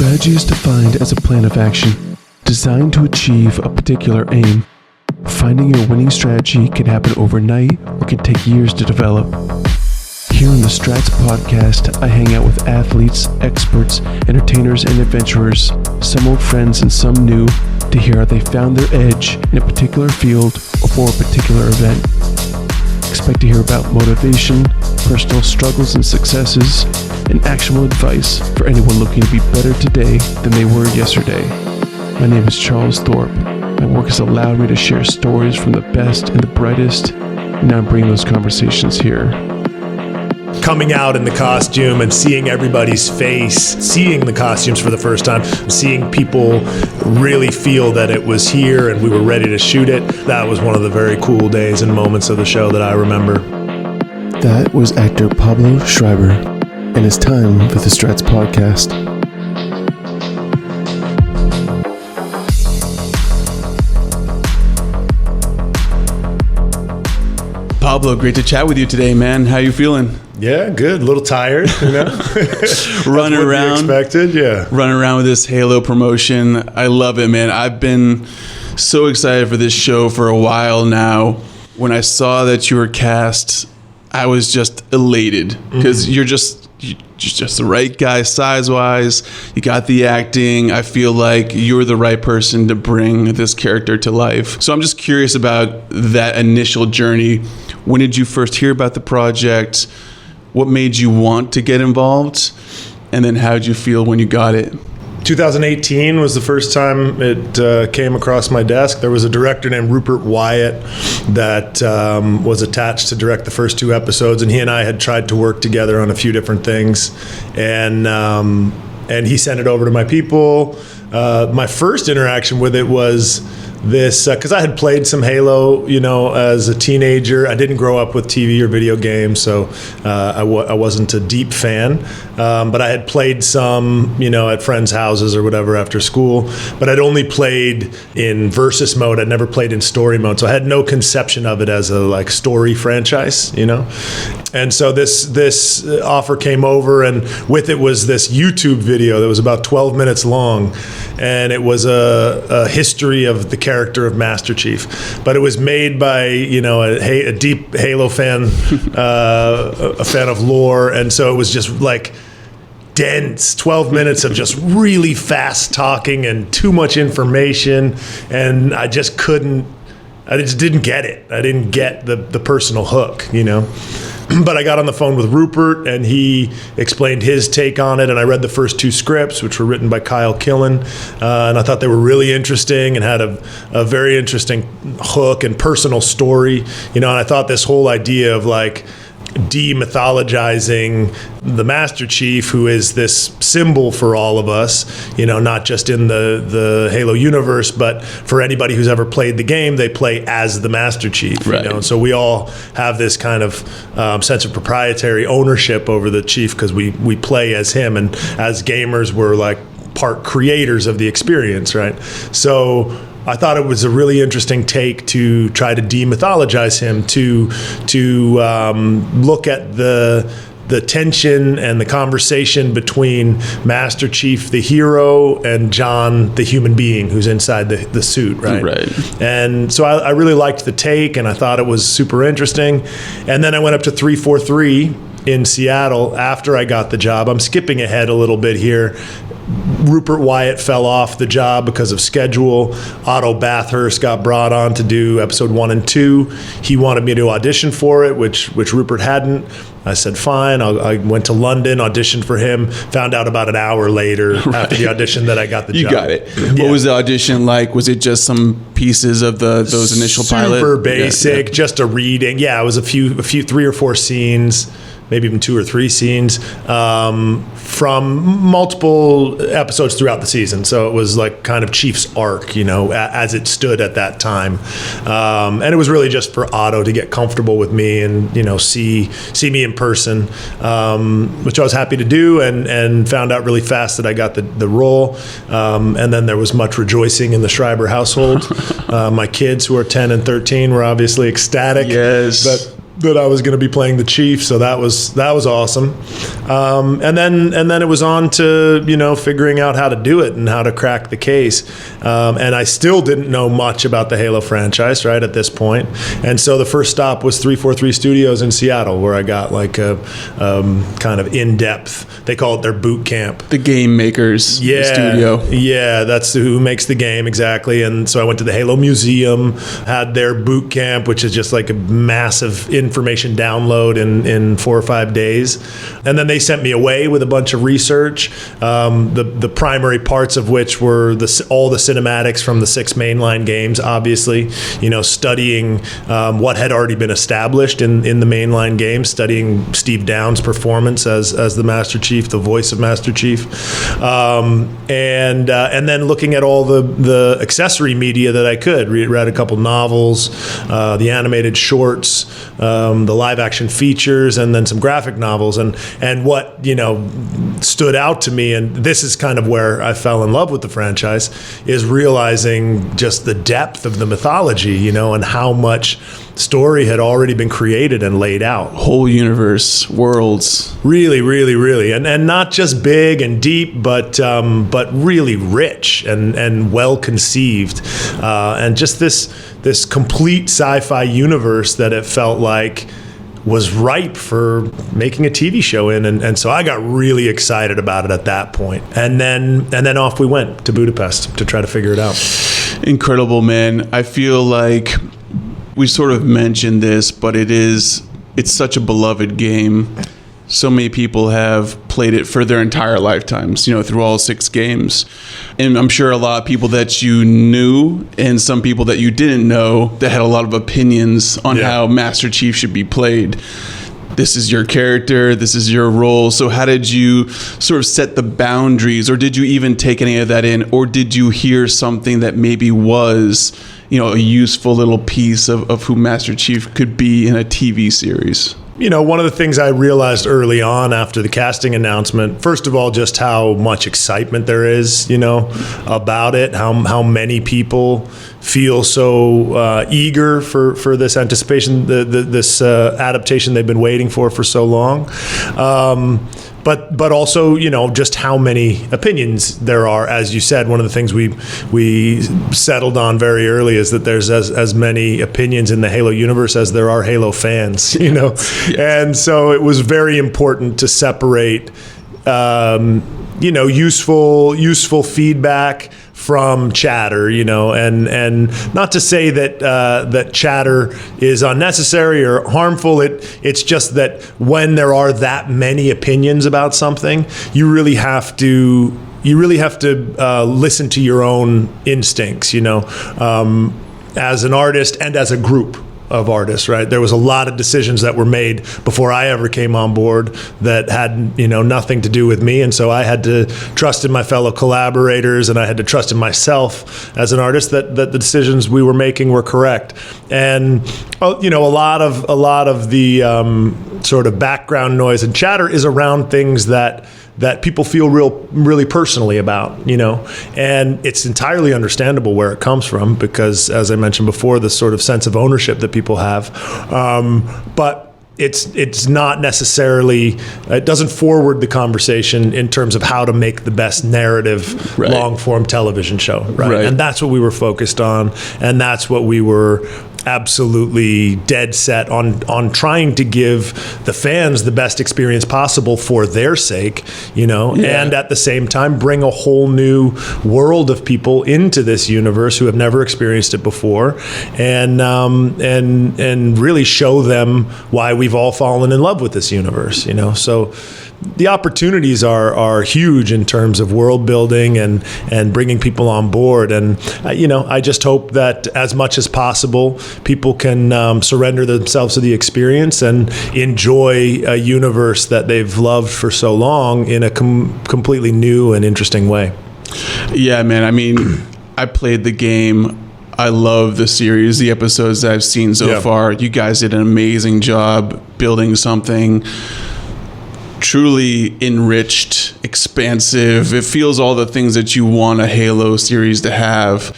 Strategy is defined as a plan of action designed to achieve a particular aim. Finding your winning strategy can happen overnight or can take years to develop. Here on the STRATS podcast, I hang out with athletes, experts, entertainers, and adventurers, some old friends and some new, to hear how they found their edge in a particular field or for a particular event. Expect to hear about motivation, personal struggles and successes, and actionable advice for anyone looking to be better today than they were yesterday. My name is Charles Thorp. My work has allowed me to share stories from the best and the brightest, and now I'm bringing those conversations here. Coming out in the costume and seeing everybody's face, seeing the costumes for the first time, seeing people really feel that it was here and we were ready to shoot it, that was one of the very cool days and moments of the show that I remember. That was actor Pablo Schreiber, and it's time for the STRATS podcast. Pablo, great to chat with you today, man. How you feeling? Yeah, good. A little tired, you know. Running around. Expected, yeah. Running around with this Halo promotion. I love it, man. I've been so excited for this show for a while now. When I saw that you were cast, I was just elated because you're just the right guy size-wise. You got the acting. I feel like you're the right person to bring this character to life. So I'm just curious about that initial journey. When did you first hear about the project? What made you want to get involved? And then how did you feel when you got it? 2018 was the first time it came across my desk. There was a director named Rupert Wyatt that was attached to direct the first 2 episodes, and he and I had tried to work together on a few different things. And he sent it over to my people. My first interaction with it was this, because I had played some Halo, you know, as a teenager. I didn't grow up with TV or video games, so I wasn't a deep fan. But I had played some, you know, at friends' houses or whatever after school. But I'd only played in versus mode. I'd never played in story mode, so I had no conception of it as a like story franchise, you know. And so this offer came over, and with it was this YouTube video that was about 12 minutes long, and it was a history of the character of Master Chief. But it was made by, you know, a deep Halo fan, a fan of lore, and so it was just like dense 12 minutes of just really fast talking and too much information, and I just didn't get it. I didn't get the personal hook, you know. But I got on the phone with Rupert, and he explained his take on it, and I read the first 2 scripts, which were written by Kyle Killen, and I thought they were really interesting and had a very interesting hook and personal story, you know. And I thought this whole idea of like demythologizing the Master Chief, who is this symbol for all of us, you know, not just in the Halo universe, but for anybody who's ever played the game, they play as the Master Chief, right. You know, and so we all have this kind of sense of proprietary ownership over the Chief because we play as him, and as gamers, we're like part creators of the experience, right? So I thought it was a really interesting take to try to demythologize him, to look at the tension and the conversation between Master Chief, the hero, and John, the human being who's inside the suit, right? Right. And so I really liked the take, and I thought it was super interesting. And then I went up to 343 in Seattle after I got the job. I'm skipping ahead a little bit here. Rupert Wyatt fell off the job because of schedule. Otto Bathurst got brought on to do episode 1 and 2. He wanted me to audition for it, which Rupert hadn't. I said, fine. I went to London, auditioned for him, found out about an hour later after the audition that I got the job. You got it. Yeah. What was the audition like? Was it just some pieces of those initial pilot? Super basic, just a reading. Yeah, it was a few 3 or 4 scenes, maybe even 2 or 3 scenes from multiple episodes throughout the season. So it was like kind of Chief's arc, you know, as it stood at that time. And it was really just for Otto to get comfortable with me and, you know, see me in person, which I was happy to do, and found out really fast that I got the role. And then there was much rejoicing in the Schreiber household. My kids, who are 10 and 13, were obviously ecstatic. Yes. that I was going to be playing the chief, so that was awesome. And then it was on to figuring out how to do it and how to crack the case. And I still didn't know much about the Halo franchise right at this point. And so the first stop was 343 Studios in Seattle, where I got like a kind of in-depth. They call it their boot camp. The game makers studio. Yeah, that's who makes the game exactly. And so I went to the Halo Museum, had their boot camp, which is just like a massive information download in 4 or 5 days. And then they sent me away with a bunch of research, the primary parts of which were all the cinematics from the 6 mainline games, obviously, studying what had already been established in the mainline games, studying Steve Downes' performance as the Master Chief, the voice of Master Chief, and then looking at all the accessory media that I could. Read a couple novels, the animated shorts, the live action features, and then some graphic novels. And what stood out to me, and this is kind of where I fell in love with the franchise, is realizing just the depth of the mythology, and how much story had already been created and laid out. Whole universe, worlds. Really, really, really. And not just big and deep, but really rich and well conceived. And just this complete sci-fi universe that it felt like was ripe for making a TV show in. And so I got really excited about it at that point. And then off we went to Budapest to try to figure it out. Incredible, man. I feel like we sort of mentioned this, but it's such a beloved game. So many people have played it for their entire lifetimes, through all 6 games. And I'm sure a lot of people that you knew and some people that you didn't know that had a lot of opinions on how Master Chief should be played. This is your character, this is your role. So how did you sort of set the boundaries, or did you even take any of that in, or did you hear something that maybe was, a useful little piece of who Master Chief could be in a TV series? One of the things I realized early on after the casting announcement, first of all, just how much excitement there is, about it, how many people feel so eager for this anticipation, this adaptation they've been waiting for so long. But also, just how many opinions there are. As you said, one of the things we settled on very early is that there's as many opinions in the Halo universe as there are Halo fans, Yes. And so it was very important to separate, useful feedback from chatter, and not to say that chatter is unnecessary or harmful. It's just that when there are that many opinions about something, you really have to listen to your own instincts, as an artist and as a group of artists, right? There was a lot of decisions that were made before I ever came on board that had, nothing to do with me. And so I had to trust in my fellow collaborators, and I had to trust in myself as an artist that the decisions we were making were correct. And, a lot of the sort of background noise and chatter is around things that people feel really personally about, and it's entirely understandable where it comes from, because, as I mentioned before, the sort of sense of ownership that people have, but it's not necessarily, it doesn't forward the conversation in terms of how to make the best narrative long form television show, right? And that's what we were focused on, and that's what we were absolutely dead set on trying to give the fans the best experience possible for their sake, and at the same time bring a whole new world of people into this universe who have never experienced it before, and really show them why we've all fallen in love with this universe, So the opportunities are huge in terms of world building and bringing people on board. And, I just hope that as much as possible, people can surrender themselves to the experience and enjoy a universe that they've loved for so long in a completely new and interesting way. Yeah, man. I mean, I played the game. I love the series, the episodes that I've seen so far. You guys did an amazing job building something truly enriched, expansive. It feels all the things that you want a Halo series to have.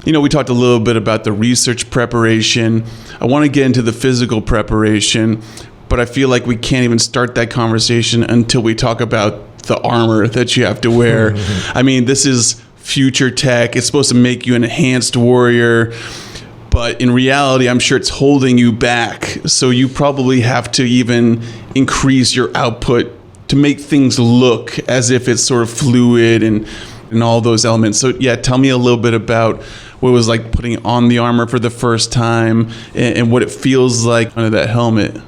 You know, we talked a little bit about the research preparation. I want to get into the physical preparation, but I feel like we can't even start that conversation until we talk about the armor that you have to wear. I mean, this is future tech. It's supposed to make you an enhanced warrior, but in reality, I'm sure it's holding you back. So you probably have to even increase your output to make things look as if it's sort of fluid and all those elements. So yeah, tell me a little bit about what it was like putting on the armor for the first time and what it feels like under that helmet.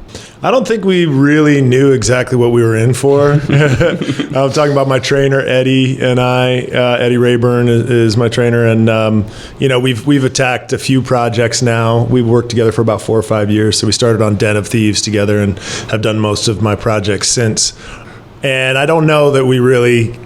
I don't think we really knew exactly what we were in for. I'm talking about my trainer, Eddie, and Eddie Rayburn is my trainer. And, you know, we've attacked a few projects now. We've worked together for about 4 or 5 years. So we started on Den of Thieves together and have done most of my projects since. And I don't know that we really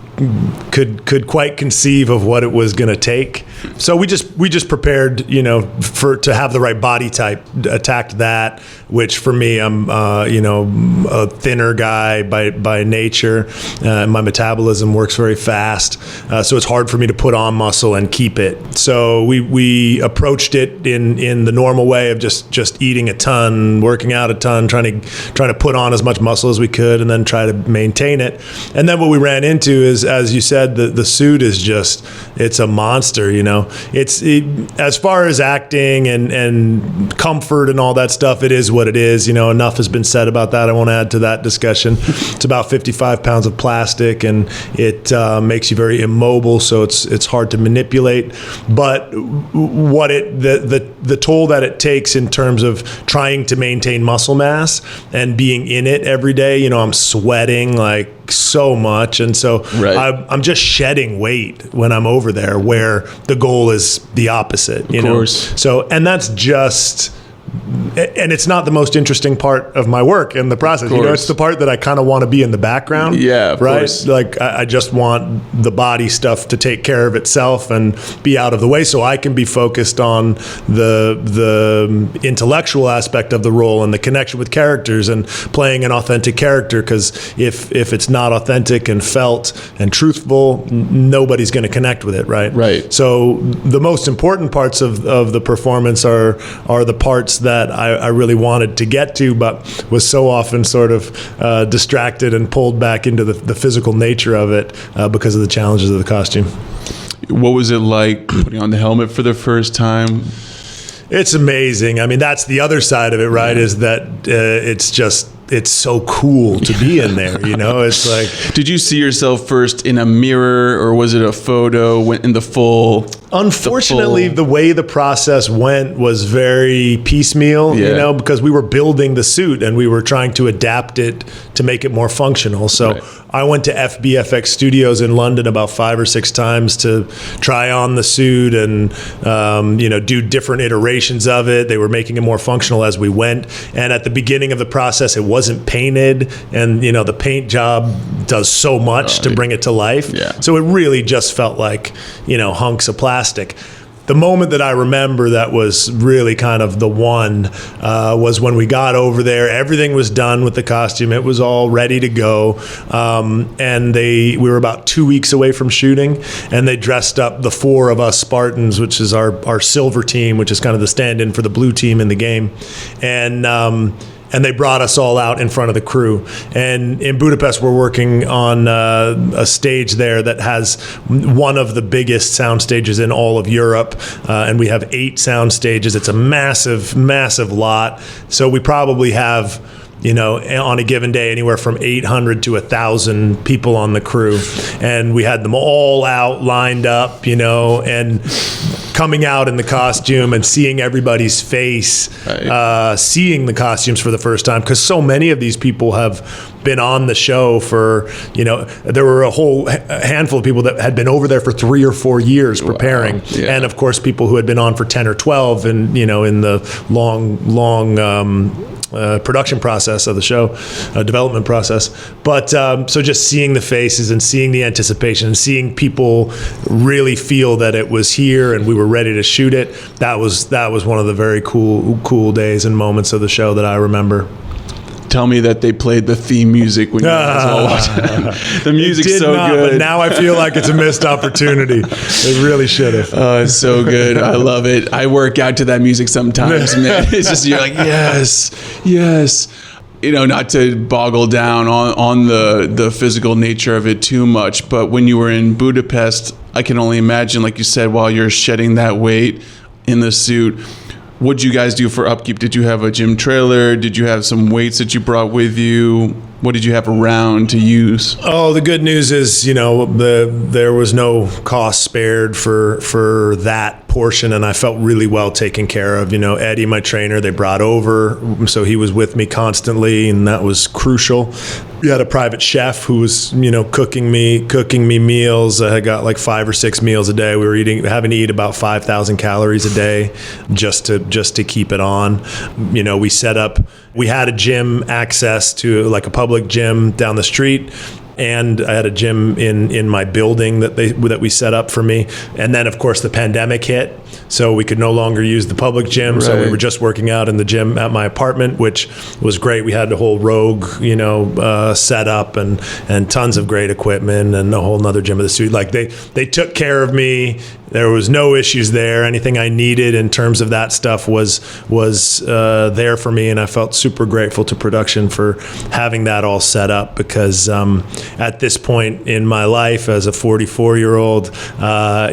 could quite conceive of what it was going to take. So we just prepared, you know, to have the right body type, attacked that, which for me, I'm, you know, a thinner guy by nature. My metabolism works very fast. So it's hard for me to put on muscle and keep it. So we approached it in the normal way of just eating a ton, working out a ton, trying to put on as much muscle as we could and then try to maintain it. And then what we ran into is, as you said, the suit is it's a monster, you know. As far as acting and comfort and all that stuff, it is what it is. You know, enough has been said about that. I won't add to that discussion. It's about 55 pounds of plastic, and it makes you very immobile, so it's hard to manipulate. But what the toll that it takes in terms of trying to maintain muscle mass and being in it every day, you know, I'm sweating like so much, and so I'm just shedding weight when I'm over there, where the goal is the opposite, you know. So, and that's just, and it's not the most interesting part of my work in the process. You know, it's the part that I kind of want to be in the background. Yeah, of course. Like I just want the body stuff to take care of itself and be out of the way, so I can be focused on the intellectual aspect of the role and the connection with characters and playing an authentic character. Because if it's not authentic and felt and truthful, nobody's going to connect with it, right? Right. So the most important parts of the performance are the parts that I really wanted to get to, but was so often sort of distracted and pulled back into the physical nature of it because of the challenges of the costume. What was it like putting on the helmet for the first time? It's amazing. I mean, that's the other side of it, right? Is that it's so cool to be in there, you know? It's like... Did you see yourself first in a mirror, or was it a photo, went in the full... Unfortunately, the way the process went was very piecemeal, you know, because we were building the suit and we were trying to adapt it to make it more functional. So I went to FBFX Studios in London about 5 or 6 times to try on the suit and, you know, do different iterations of it. They were making it more functional as we went. And at the beginning of the process, it wasn't painted. And, you know, the paint job does so much to bring it to life. Yeah. So it really just felt like, you know, hunks of plastic. The moment that I remember that was really kind of the one was when we got over there. Everything was done with the costume. It was all ready to go. And we were about 2 weeks away from shooting, and they dressed up the 4 of us Spartans, which is our silver team, which is kind of the stand-in for the blue team in the game. And they brought us all out in front of the crew. And in Budapest, we're working on a stage there that has one of the biggest sound stages in all of Europe. And we have 8 sound stages. It's a massive, massive lot. So we probably have, you know, on a given day, anywhere from 800 to 1,000 people on the crew. And we had them all out, lined up, you know, and coming out in the costume and seeing everybody's face, seeing the costumes for the first time, because so many of these people have been on the show for, you know, there were a whole handful of people that had been over there for 3 or 4 years preparing. Yeah. And of course, people who had been on for 10 or 12 and, you know, in the long production process of the show, development process. But so just seeing the faces and seeing the anticipation and seeing people really feel that it was here and we were ready to shoot it, that was one of the very cool days and moments of the show that I remember. tell me that they played the theme music when you guys all watched. The music's so good. But now I feel like it's a missed opportunity. They really should have. Oh, it's so good. I love it. I work out to that music sometimes, man. It's just, you're like, yes. You know, not to boggle down on the physical nature of it too much, but when you were in Budapest, I can only imagine, like you said, while you're shedding that weight in the suit, what'd you guys do for upkeep? Did you have a gym trailer? Did you have some weights that you brought with you? What did you have around to use? Oh, the good news is, you know, there was no cost spared for that portion, and I felt really well taken care of. You know, Eddie, my trainer, they brought over, so he was with me constantly, and that was crucial. We had a private chef who was, you know, cooking me meals. I got like 5 or 6 meals a day. We were having to eat about 5,000 calories a day just to keep it on. You know, we had a gym access to like a public gym down the street, and I had a gym in my building that we set up for me. And then of course the pandemic hit, so we could no longer use the public gym. Right. So we were just working out in the gym at my apartment, which was great. We had the whole Rogue, you know, set up and tons of great equipment and a whole nother gym of the street. Like they took care of me. There was no issues there. Anything I needed in terms of that stuff was there for me, and I felt super grateful to production for having that all set up, because at this point in my life as a 44-year-old,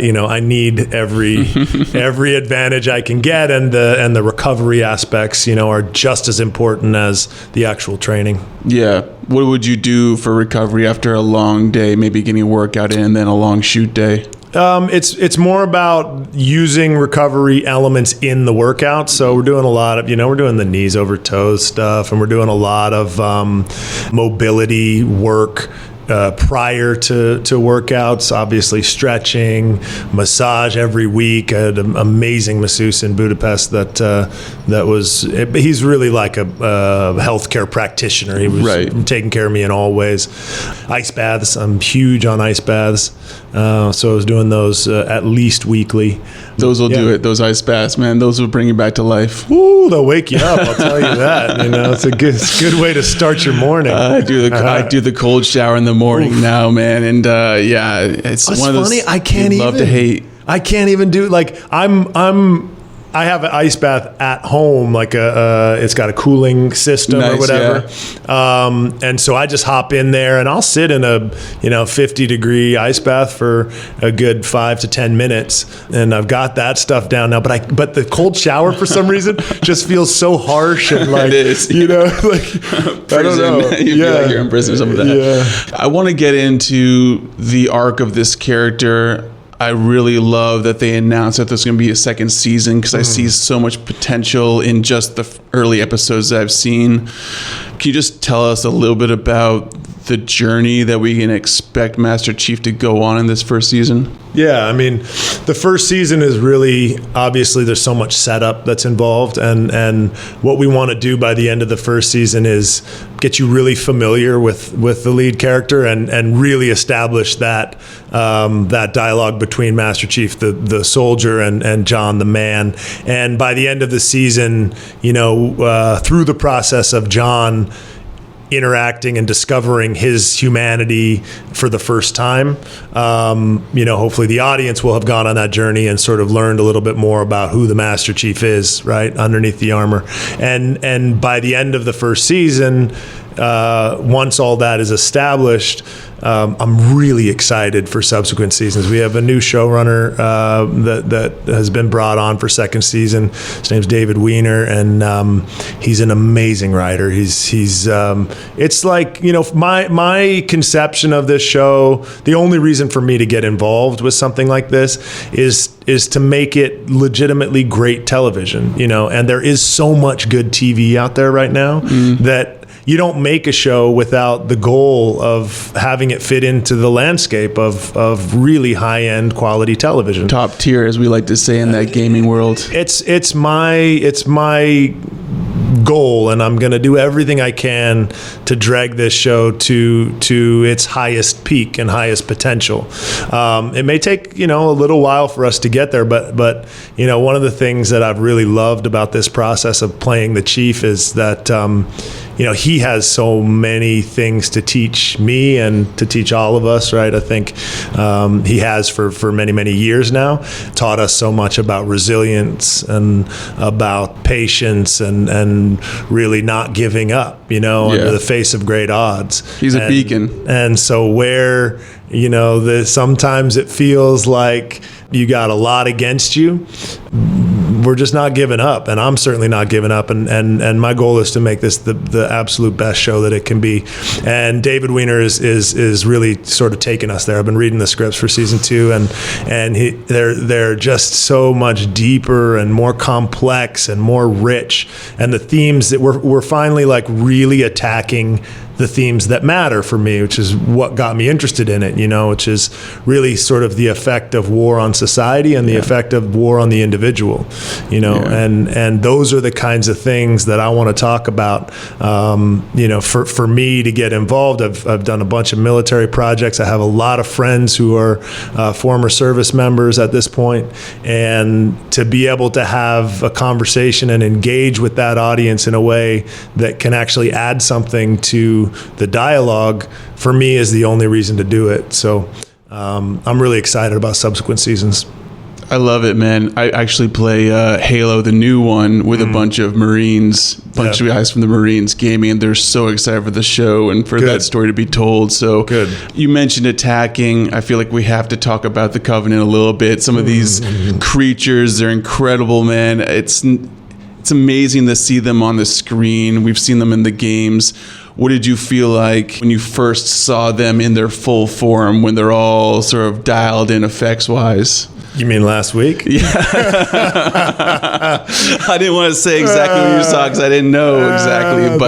you know, I need every advantage I can get, and the recovery aspects, you know, are just as important as the actual training. Yeah. What would you do for recovery after a long day, maybe getting a workout in and then a long shoot day? It's more about using recovery elements in the workout. So we're doing a lot of, you know, we're doing the knees over toes stuff, and we're doing a lot of mobility work prior to workouts. Obviously stretching, massage every week. I had an amazing masseuse in Budapest he's really like a healthcare practitioner. He was taking care of me in all ways. Ice baths, I'm huge on ice baths. So I was doing those at least weekly. Those will do it. Those ice baths, man. Those will bring you back to life. Ooh, they'll wake you up. I'll tell you that. You know, it's a good way to start your morning. I do the cold shower in the morning now, man. And it's one of those. Funny. I can't even love to hate. I can't even do, like, I have an ice bath at home, like it's got a cooling system or whatever. Yeah. And so I just hop in there and I'll sit in a 50-degree ice bath for a good 5 to 10 minutes. And I've got that stuff down now, but the cold shower for some reason just feels so harsh and like, it is. You know, like, I don't know. You feel like you're in prison or something like that. Yeah. I want to get into the arc of this character. I really love that they announced that there's going to be a second season, because I see so much potential in just the early episodes that I've seen. Can you just tell us a little bit about the journey that we can expect Master Chief to go on in this first season? Yeah, I mean, the first season is really, obviously there's so much setup that's involved, and what we want to do by the end of the first season is get you really familiar with the lead character and really establish that dialogue between Master Chief, the soldier, and John the man. And by the end of the season, you know, through the process of John interacting and discovering his humanity for the first time, you know, hopefully the audience will have gone on that journey and sort of learned a little bit more about who the Master Chief is, right, underneath the armor. And by the end of the first season, once all that is established, I'm really excited for subsequent seasons. We have a new showrunner that has been brought on for second season. His name's David Weiner, and he's an amazing writer. He's it's like, you know, my conception of this show, the only reason for me to get involved with something like this is to make it legitimately great television, you know. And there is so much good TV out there right now that you don't make a show without the goal of having it fit into the landscape of really high-end quality television. Top tier, as we like to say in that gaming world. It's my goal, and I'm going to do everything I can to drag this show to its highest peak and highest potential. It may take, you know, a little while for us to get there, but you know, one of the things that I've really loved about this process of playing the Chief is that he has so many things to teach me and to teach all of us, right? I think he has for many, many years now taught us so much about resilience and about patience and really not giving up, under the face of great odds. He's a beacon. And so where, sometimes it feels like you got a lot against you, we're just not giving up, and I'm certainly not giving up, and my goal is to make this the absolute best show that it can be. And David Weiner is really sort of taking us there. I've been reading the scripts for season 2, and they're just so much deeper and more complex and more rich, and the themes that we're finally like really attacking the themes that matter for me, which is what got me interested in it, which is really sort of the effect of war on society and the effect of war on the individual, and those are the kinds of things that I want to talk about. For me to get involved, I've done a bunch of military projects. I have a lot of friends who are former service members at this point, and to be able to have a conversation and engage with that audience in a way that can actually add something to the dialogue, for me, is the only reason to do it. So I'm really excited about subsequent seasons. I love it, man. I actually play Halo, the new one, with a bunch of Marines, of guys from the Marines gaming, and they're so excited for the show and for that story to be told. So good. You mentioned attacking. I feel like we have to talk about the Covenant a little bit. Some of these creatures, they're incredible, man. It's amazing to see them on the screen. We've seen them in the games. What did you feel like when you first saw them in their full form, when they're all sort of dialed in effects-wise? You mean last week? Yeah. I didn't want to say exactly what you saw because I didn't know exactly. But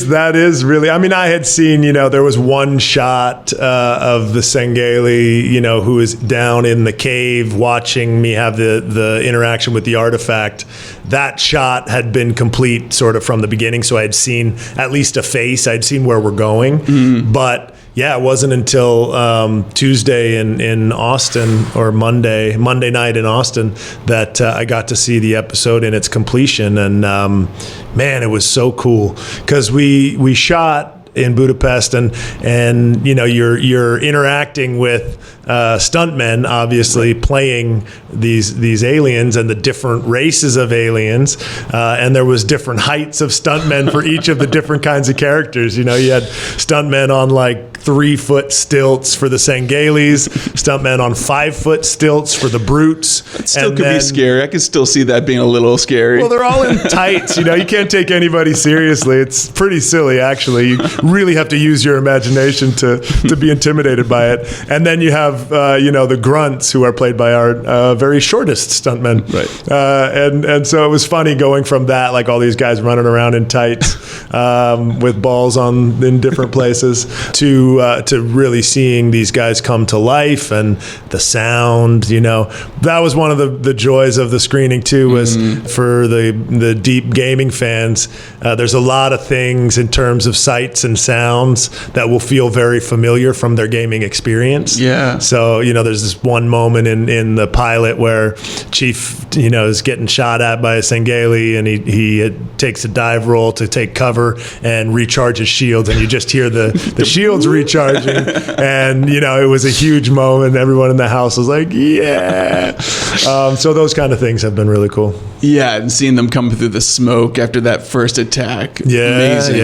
that is really. I mean, I had seen. There was one shot of the Sengeli, who is down in the cave watching me have the interaction with the artifact. That shot had been complete sort of from the beginning, so I had seen at least a face. I'd seen where we're going, but. Yeah, it wasn't until Tuesday in Austin, or Monday night in Austin, that I got to see the episode in its completion. And man, it was so cool because we shot in Budapest, and you're interacting with stuntmen, obviously playing these aliens and the different races of aliens, and there was different heights of stuntmen for each of the different kinds of characters. You had stuntmen on like 3-foot stilts for the Sengelis, stuntmen on 5-foot stilts for the brutes. It still could be scary. I could still see that being a little scary. Well, they're all in tights. You can't take anybody seriously. It's pretty silly, actually. You really have to use your imagination to be intimidated by it. And then you have the grunts, who are played by our very shortest stuntmen. Right. And so it was funny going from that, like all these guys running around in tights with balls in different places, to really seeing these guys come to life, and the sound. That was one of the joys of the screening too, was for the deep gaming fans. There's a lot of things in terms of sights and sounds that will feel very familiar from their gaming experience. Yeah. So, there's this one moment in the pilot where Chief, is getting shot at by a Sengeli, and he takes a dive roll to take cover and recharges shields, and you just hear the shields recharging, and, it was a huge moment. Everyone in the house was like, yeah. So those kind of things have been really cool. Yeah, and seeing them come through the smoke after that first attack. Yeah, amazing.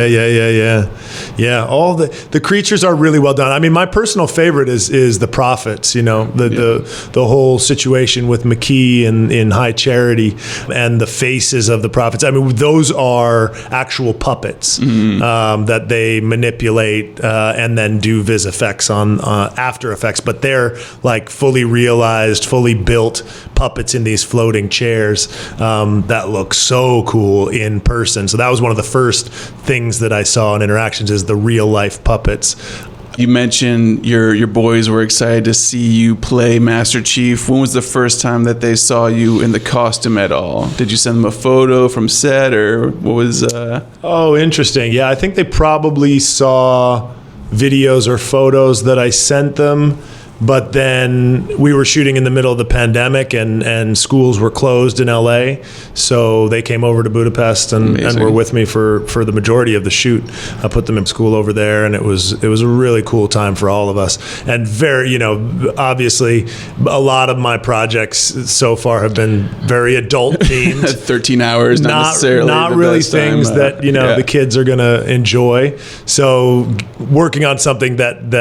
Yeah, all the creatures are really well done. I mean, my personal favorite is the prophets. The whole situation with McKee in High Charity, and the faces of the prophets. I mean, those are actual puppets that they manipulate and then do vis effects on After Effects, but they're like fully realized, fully built puppets in these floating chairs that look so cool in person. So that was one of the first things that I saw in interactions, is the real life puppets. You mentioned your boys were excited to see you play Master Chief. When was the first time that they saw you in the costume at all? Did you send them a photo from set, or what was... Oh, interesting. Yeah, I think they probably saw videos or photos that I sent them, but then we were shooting in the middle of the pandemic, and schools were closed in LA, so they came over to Budapest and were with me for the majority of the shoot. I put them in school over there, and it was a really cool time for all of us, and very, obviously a lot of my projects so far have been very adult themed. 13 hours, not necessarily not the really best things time. that the kids are going to enjoy. So working on something that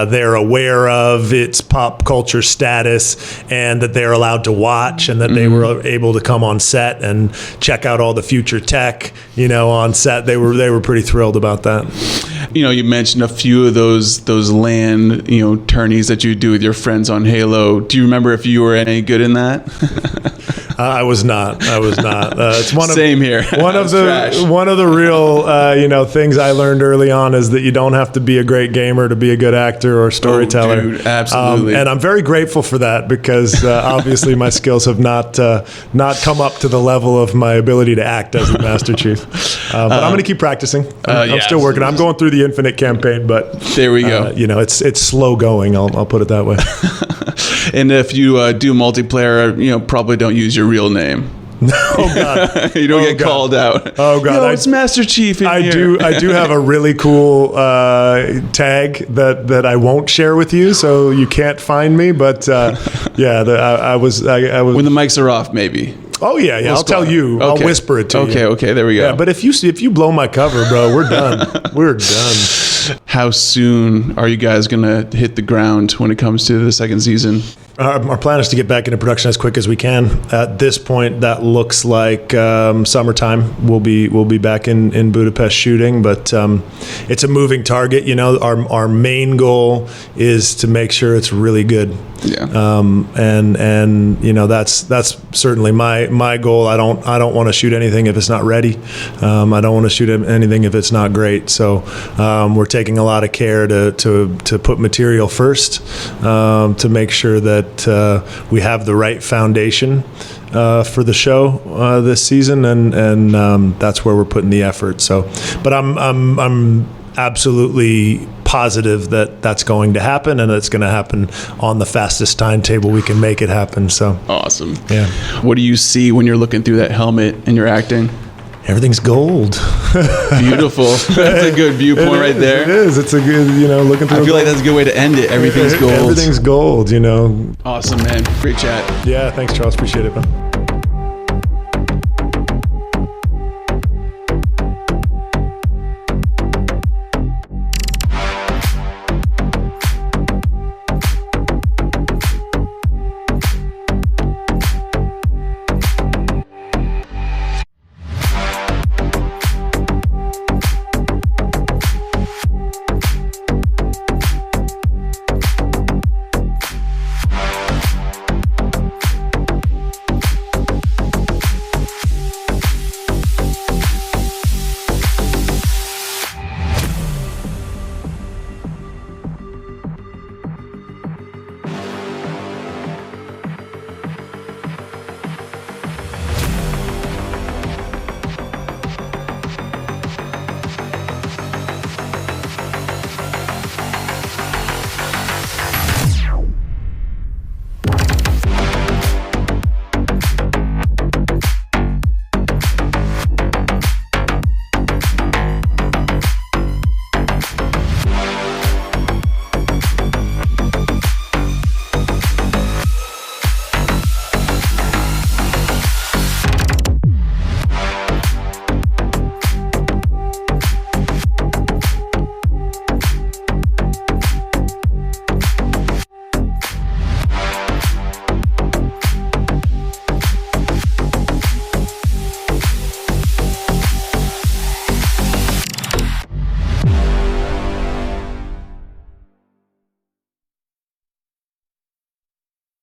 they're aware of, its pop culture status, and that they're allowed to watch, and that they were able to come on set and check out all the future tech, on set. They were pretty thrilled about that. You mentioned a few of those land, tourneys that you do with your friends on Halo. Do you remember if you were any good in that? I was not. It's Same here. One of the real things I learned early on is that you don't have to be a great gamer to be a good actor or storyteller. Oh, dude, absolutely. And I'm very grateful for that, because obviously my skills have not come up to the level of my ability to act as the Master Chief. But I'm going to keep practicing. I'm still working. I'm going through the Infinite campaign, but there we go. It's slow going. I'll put it that way. And if you do multiplayer, probably don't use your real name. Oh God! You don't get called out. Oh God! It's Master Chief in here. I do have a really cool tag that I won't share with you, so you can't find me. But I was when the mics are off, maybe. Oh yeah. I'll tell you. Okay. I'll whisper it to you. Okay. There we go. Yeah, but if you blow my cover, bro, we're done. We're done. How soon are you guys gonna hit the ground when it comes to the second season? Our plan is to get back into production as quick as we can. At this point, that looks like summertime. We'll be back in Budapest shooting, but it's a moving target. Our main goal is to make sure it's really good. Yeah. That's certainly my goal. I don't want to shoot anything if it's not ready. I don't want to shoot anything if it's not great. So we're taking a lot of care to put material first, to make sure that we have the right foundation for the show this season, and that's where we're putting the effort. So, but I'm absolutely positive that that's going to happen, and it's going to happen on the fastest timetable we can make it happen. So awesome. Yeah. What do you see when you're looking through that helmet and you're acting? Everything's gold. Beautiful. That's a good viewpoint right there. It is. It's a good, looking through. I feel like that's a good way to end it. Everything's gold. Everything's gold, Awesome, man. Great chat. Yeah, thanks, Charles. Appreciate it, man.